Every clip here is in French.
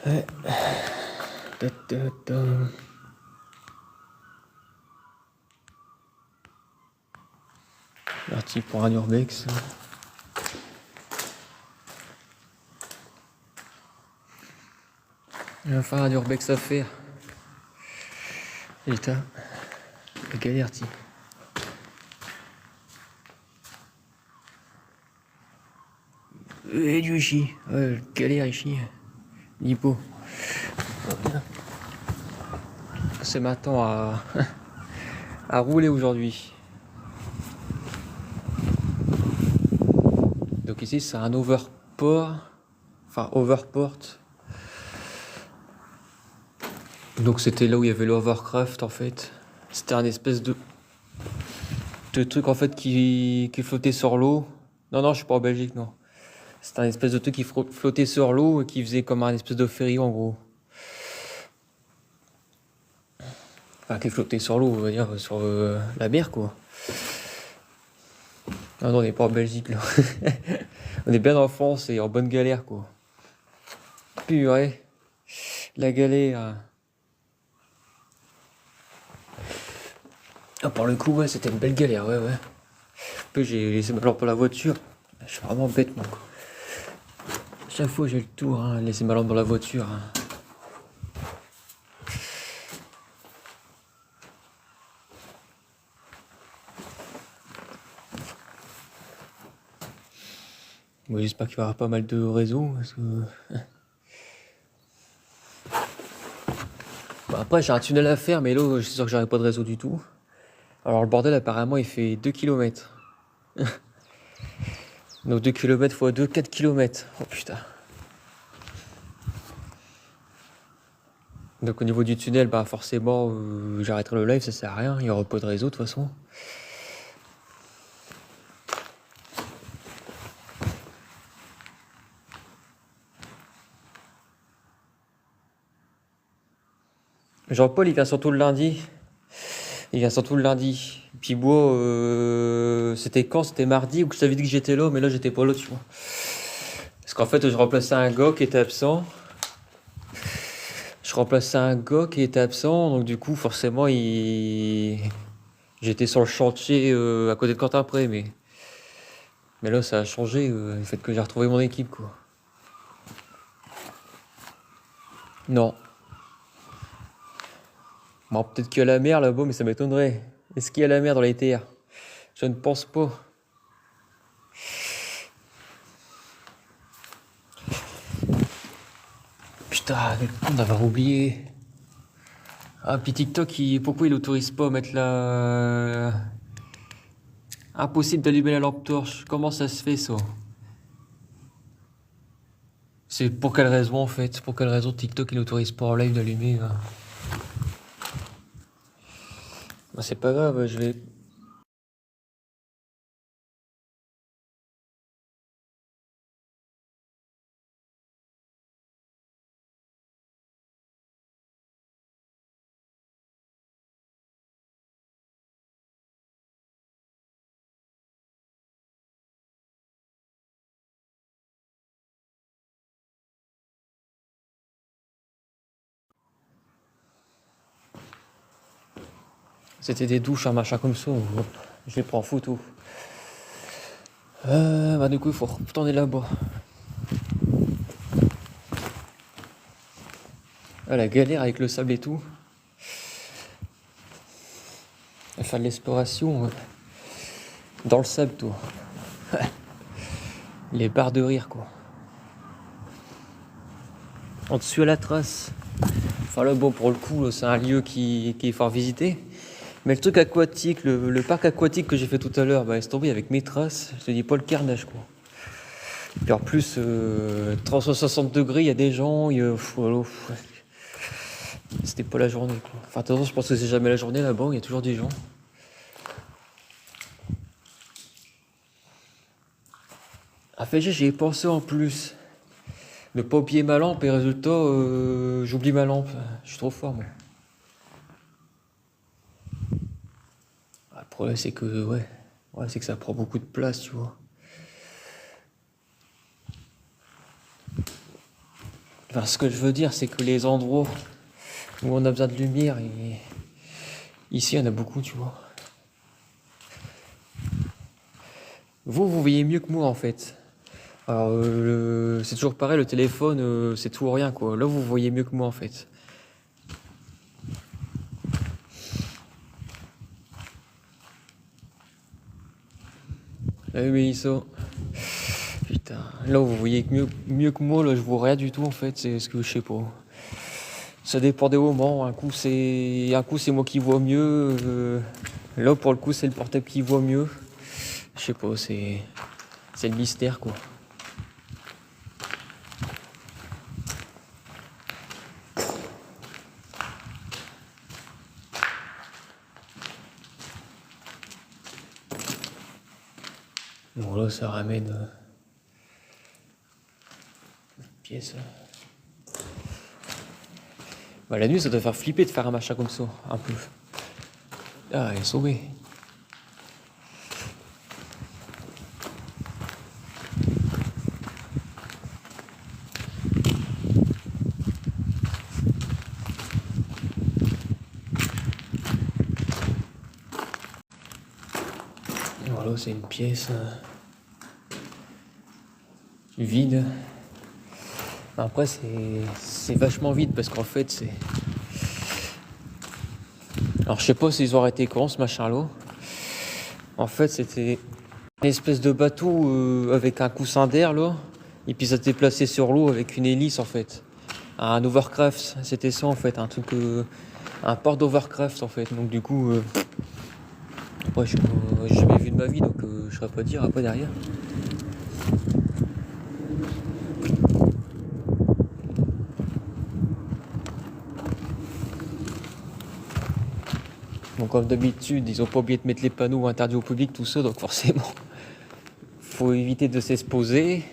Ouais. Parti pour un urbex. Il va falloir un urbex à faire. Putain, la galère, ti. Et du chi. Ouais, galère ici. L'hippo. C'est maintenant à rouler aujourd'hui. Donc ici c'est un overport. Enfin overport. Donc c'était là où il y avait l'Overcraft en fait. C'était un espèce de truc en fait qui flottait sur l'eau. Non, je suis pas en Belgique, non. C'était un espèce de truc qui flottait sur l'eau et qui faisait comme un espèce de ferry en gros. Enfin, qui flottait sur l'eau, on va dire, sur la mer quoi. Non, on n'est pas en Belgique là. On est bien en France et en bonne galère quoi. Purée. La galère. Ah, pour le coup, ouais, c'était une belle galère, ouais. Un peu, j'ai laissé ma lampe dans la voiture. Je suis vraiment bête, moi, quoi. Chaque fois, j'ai le tour, hein, laisser ma lampe dans la voiture. Hein. Bon, j'espère qu'il y aura pas mal de réseau, parce que... Bon, après, j'ai un tunnel à faire, mais là, je suis sûr que j'aurai pas de réseau du tout. Alors, le bordel, apparemment, il fait 2 km. Donc, 2 km x 2, 4 km. Oh, putain. Donc, au niveau du tunnel, bah, forcément, j'arrêterai le live, ça sert à rien. Il y aura pas de réseau, de toute façon. Jean-Paul, il vient surtout le lundi. Puis moi, c'était quand? C'était mardi ou que je t'avais dit que j'étais là, mais là j'étais pas là, tu vois. Parce qu'en fait, je remplaçais un gars qui était absent. Donc du coup, forcément, j'étais sur le chantier à côté de Quentin Pré, mais là, ça a changé, le fait que j'ai retrouvé mon équipe, quoi. Non. Bon, peut-être qu'il y a la mer là-bas, mais ça m'étonnerait. Est-ce qu'il y a la mer dans les terres? Je ne pense pas. Putain, quel con d'avoir oublié. Ah, puis TikTok, pourquoi il autorise pas à mettre la... Impossible d'allumer la lampe torche. Comment ça se fait, ça? C'est pour quelle raison, en fait? Pour quelle raison TikTok, il autorise pas en live d'allumer là? Bah, c'est pas grave, je vais... C'était des douches, un machin comme ça. Je les prends en photo. Bah, du coup, il faut retourner là-bas. Ah, la galère avec le sable et tout. À faire de l'exploration dans le sable, toi. Les barres de rire, quoi. En dessus à la trace. Enfin là, bon, pour le coup, c'est un lieu qui est fort visité. Mais le truc aquatique, le parc aquatique que j'ai fait tout à l'heure, bah, laisse tomber avec mes traces. Je te dis pas le carnage, quoi. Puis en plus, 360 degrés, il y a des gens, c'était pas la journée, quoi. Enfin, de toute façon, je pense que c'est jamais la journée là-bas, il y a toujours des gens. Ah, fait, j'y ai pensé en plus. Ne pas oublier ma lampe et résultat, j'oublie ma lampe. Je suis trop fort, moi. Ah, le problème, c'est que, ouais, c'est que ça prend beaucoup de place, tu vois. Alors, ce que je veux dire, c'est que les endroits où on a besoin de lumière, ici, il y en a beaucoup, tu vois. Vous voyez mieux que moi, en fait. Alors, c'est toujours pareil, le téléphone, c'est tout ou rien, quoi. Là, vous voyez mieux que moi, en fait. Ah oui, mais ça. Putain, là, vous voyez mieux que moi, là, je vois rien du tout, en fait. C'est ce que je sais pas. Ça dépend des moments. Un coup, c'est moi qui vois mieux. Là, pour le coup, c'est le portable qui voit mieux. Je sais pas, c'est le mystère, quoi. Bon, là, ça ramène une pièce. Bah, la nuit, ça doit faire flipper de faire un machin comme ça, un peu. Ah, elle est sauvée. Voilà, c'est une pièce vide. Après, c'est vachement vide parce qu'en fait, c'est. Alors, je sais pas s'ils ont arrêté quand ce machin-là. En fait, c'était une espèce de bateau avec un coussin d'air, là. Et puis, ça s'était placé sur l'eau avec une hélice, en fait. Un Overcraft, c'était ça, en fait. Un truc. Un port d'Overcraft, en fait. Donc, du coup. Après, j'ai jamais vu de ma vie, donc je saurais pas dire après derrière. Bon, comme d'habitude, ils ont pas oublié de mettre les panneaux interdits au public, tout ça, donc forcément, faut éviter de s'exposer.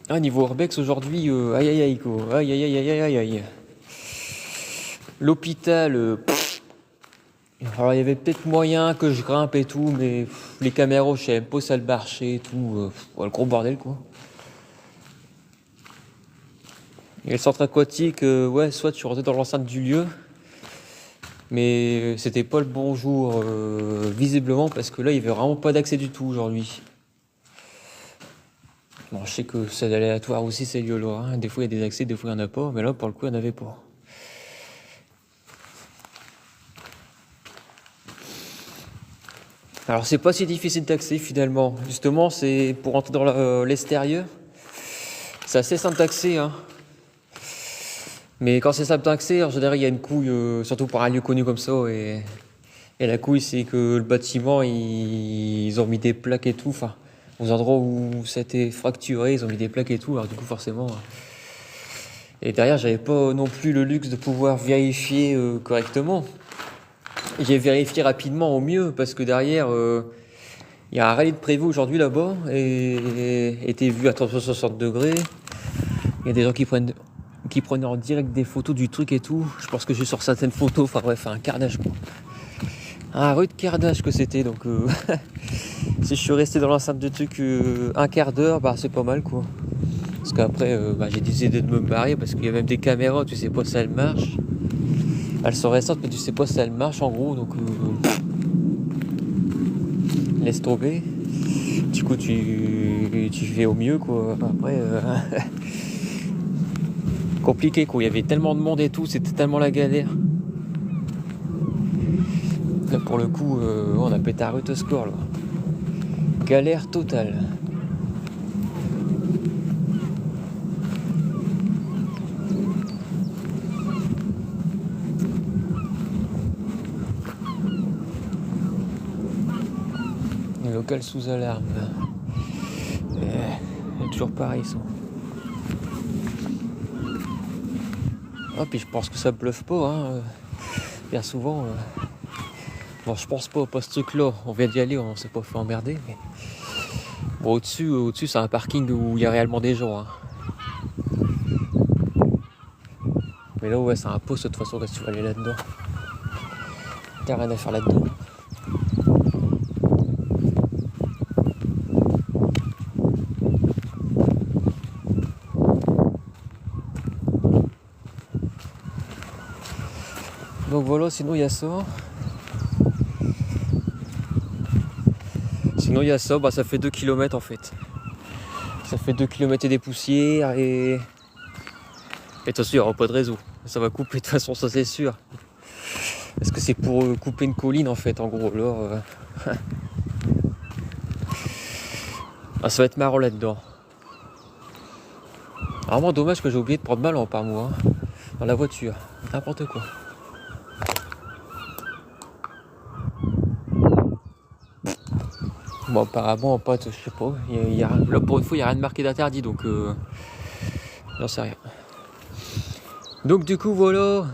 Ah, niveau Urbex aujourd'hui, aïe aïe aïe quoi, aïe aïe aïe aïe aïe aïe. L'hôpital, alors il y avait peut-être moyen que je grimpe et tout, mais les caméras, je sais même pas ça le marchait et tout, le gros bordel quoi. Et le centre aquatique, ouais, soit tu rentrais dans l'enceinte du lieu, mais c'était pas le bon jour, visiblement, parce que là, il y avait vraiment pas d'accès du tout aujourd'hui. Bon, je sais que c'est aléatoire aussi ces lieux-là, hein. Des fois il y a des accès, des fois il n'y en a pas, mais là, pour le coup, il n'y en avait pas. Alors, c'est pas si difficile d'accès finalement. Justement, c'est pour rentrer dans l'extérieur. C'est assez simple d'accès, hein. Mais quand c'est simple d'accès, en général, il y a une couille, surtout pour un lieu connu comme ça. Et la couille, c'est que le bâtiment, ils ont mis des plaques et tout. Enfin, aux endroits où c'était fracturé, ils ont mis des plaques et tout. Alors, du coup, forcément. Et derrière, j'avais pas non plus le luxe de pouvoir vérifier correctement. J'ai vérifié rapidement au mieux parce que derrière, il y a un rallye de prévu aujourd'hui là-bas et t'es vu à 360 degrés. Il y a des gens qui prennent en direct des photos du truc et tout. Je pense que j'ai sur certaines photos, enfin bref, un carnage quoi. Un rude carnage que c'était donc si je suis resté dans l'enceinte du truc un quart d'heure, bah c'est pas mal quoi. Parce qu'après j'ai décidé de me barrer parce qu'il y a même des caméras, tu sais pas si elles marchent. Elles sont récentes mais tu sais pas si elles marchent en gros donc laisse tomber. Du coup tu fais au mieux quoi. Après compliqué quoi, il y avait tellement de monde et tout, c'était tellement la galère. Là pour le coup on a pété un rude score là. Galère totale. Le local sous alarme. Toujours pareil ça. Ah puis je pense que ça bluffe pas hein. Bien souvent. Bon je pense pas ce truc là. On vient d'y aller, on s'est pas fait emmerder. Mais... Bon au-dessus c'est un parking où il y a réellement des gens. Hein. Mais là ouais c'est un poste de toute façon que tu vas aller là-dedans. T'as rien à faire là-dedans. Donc voilà, sinon il y a ça. Sinon il y a ça, bah ça fait 2 km en fait. Ça fait 2 km et des poussières et de toute façon il n'y aura pas de réseau. Ça va couper de toute façon, ça c'est sûr. Parce que c'est pour couper une colline en fait, en gros. Alors, ah, ça va être marrant là-dedans. Vraiment dommage que j'ai oublié de prendre ma lampe par moi, hein, dans la voiture. N'importe quoi. Bon, apparemment, en pote, je sais pas. Là, pour une fois, il n'y a rien de marqué d'interdit, donc j'en sais rien. Donc, du coup, voilà.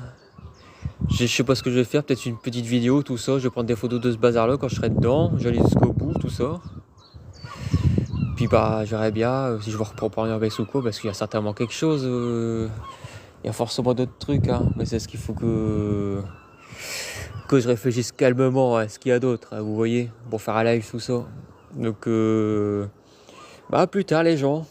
Je sais pas ce que je vais faire. Peut-être une petite vidéo, tout ça. Je vais prendre des photos de ce bazar-là quand je serai dedans. J'allais jusqu'au bout, tout ça. Puis, bah, je verrai bien si je vais reprendre un baisse ou quoi, parce qu'il y a certainement quelque chose. Il y a forcément d'autres trucs, hein. Mais c'est ce qu'il faut que je réfléchisse calmement à ce qu'il y a d'autre, hein, vous voyez, pour faire un live, tout ça. Donc, bah, à plus tard, les gens.